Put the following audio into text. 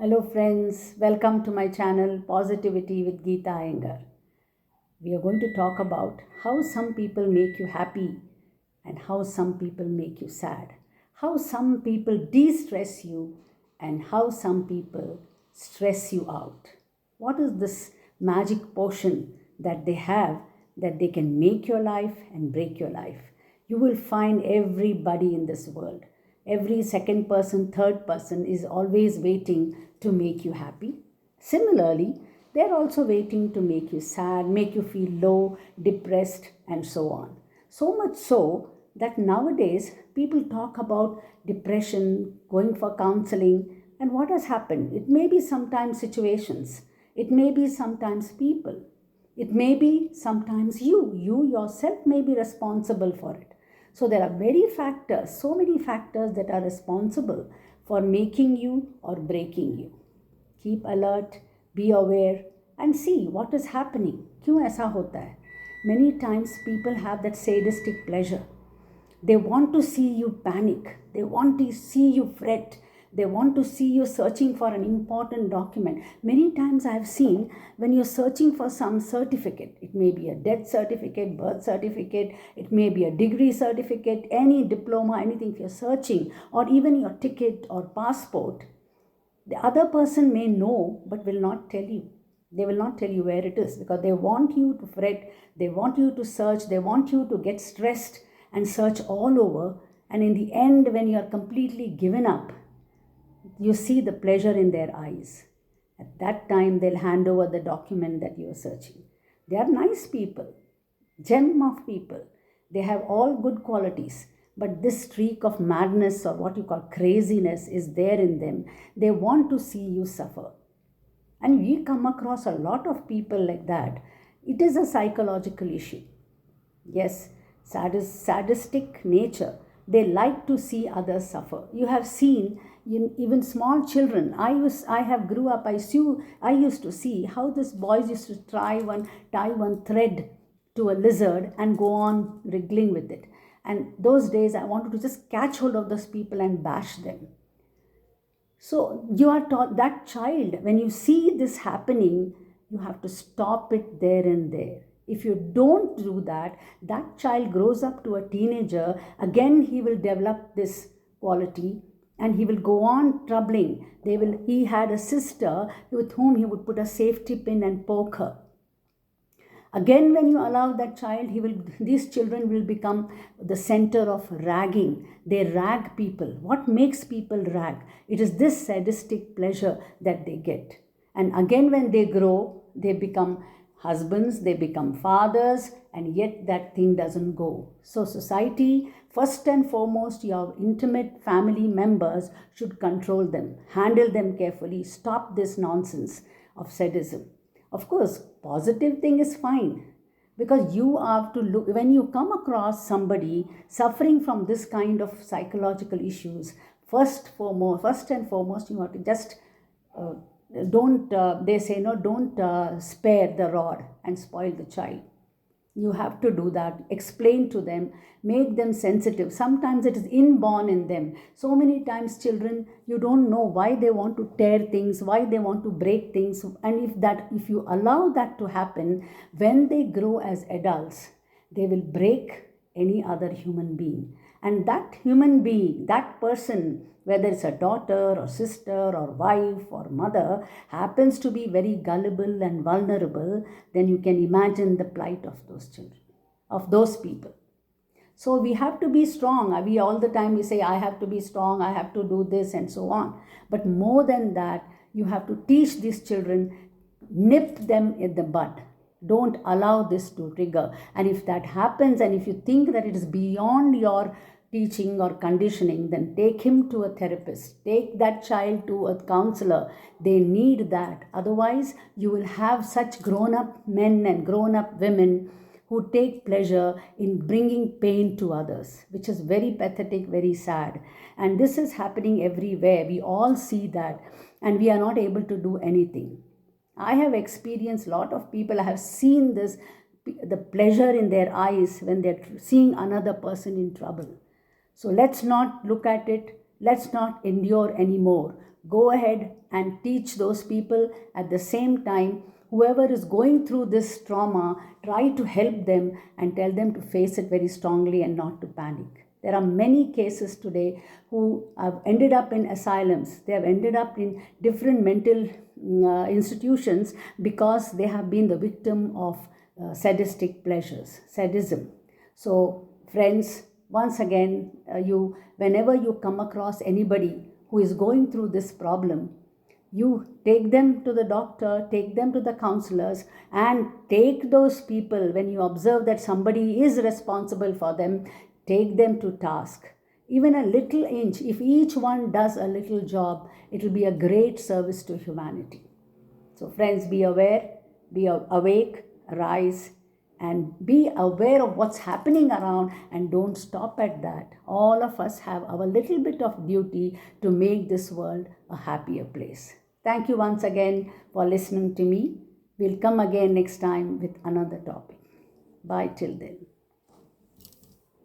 Hello friends, welcome to my channel Positivity with Geeta Iyengar. We are going to talk about how some people make you happy and how some people make you sad. How some people de-stress you and how some people stress you out. What is this magic potion that they have that they can make your life and break your life? You will find everybody in this world. Every second person, third person is always waiting to make you happy. Similarly, they're also waiting to make you sad, make you feel low, depressed, and so on. So much so that nowadays people talk about depression, going for counseling, and what has happened? It may be sometimes situations, it may be sometimes people, it may be sometimes you. You yourself may be responsible for it. So there are so many factors that are responsible for making you or breaking you. Keep alert, be aware, and see what is happening. क्यों ऐसा होता है? Many times people have that sadistic pleasure. They want to see you panic. They want to see you fret. They want to see you searching for an important document. Many times I have seen when you're searching for some certificate, it may be a death certificate, birth certificate, it may be a degree certificate, any diploma, anything, if you're searching, or even your ticket or passport, the other person may know but will not tell you. They will not tell you where it is because they want you to fret, they want you to search, they want you to get stressed and search all over. And in the end, when you are completely given up, you see the pleasure in their eyes. At that time, they'll hand over the document that you are searching. They are nice people, gem of people. They have all good qualities, but this streak of madness or what you call craziness is there in them. They want to see you suffer. And we come across a lot of people like that. It is a psychological issue. Yes, sadistic nature. They like to see others suffer. You have seen even small children. I have grew up. I used to see how these boys used to tie one thread to a lizard and go on wriggling with it. And those days, I wanted to just catch hold of those people and bash them. So you are taught that child, when you see this happening, you have to stop it there and there. If you don't do that, that child grows up to a teenager, again he will develop this quality and he will go on troubling. He had a sister with whom he would put a safety pin and poke her. Again, when you allow that child, these children will become the center of ragging. They rag people. What makes people rag? It is this sadistic pleasure that they get. And again, when they grow, they become husbands, they become fathers, and yet that thing doesn't go. So society, first and foremost, your intimate family members should control them, handle them carefully, stop this nonsense of sadism. Of course, positive thing is fine because you have to look when you come across somebody suffering from this kind of psychological issues. First and foremost, you have to just uh, don't. They say no. Don't spare the rod and spoil the child. You have to do that, explain to them, make them sensitive. Sometimes it is inborn in them. So many times children, you don't know why they want to tear things, why they want to break things. And if you allow that to happen, when they grow as adults, they will break any other human being. And that human being, that person, whether it's a daughter or sister or wife or mother, happens to be very gullible and vulnerable, then you can imagine the plight of those children, of those people. So we have to be strong. We all the time we say, I have to be strong, I have to do this, and so on. But more than that, you have to teach these children, nip them in the bud. Don't allow this to trigger. And if that happens, and if you think that it is beyond your teaching or conditioning, then take him to a therapist. Take that child to a counselor. They need that. Otherwise, you will have such grown up men and grown up women who take pleasure in bringing pain to others, which is very pathetic, very sad. And this is happening everywhere. We all see that, and we are not able to do anything. I have experienced a lot of people, I have seen this, the pleasure in their eyes when they're seeing another person in trouble. So let's not look at it. Let's not endure anymore. Go ahead and teach those people. At the same time, whoever is going through this trauma, try to help them and tell them to face it very strongly and not to panic. There are many cases today who have ended up in asylums. They have ended up in different mental institutions because they have been the victim of sadistic pleasures, sadism. So, friends, once again, whenever you come across anybody who is going through this problem, you take them to the doctor, take them to the counselors, and take those people, when you observe that somebody is responsible for them, take them to task. Even a little inch, if each one does a little job, it will be a great service to humanity. So, friends, be aware, be awake, arise, and be aware of what's happening around, and don't stop at that. All of us have our little bit of duty to make this world a happier place. Thank you once again for listening to me. We'll come again next time with another topic. Bye till then.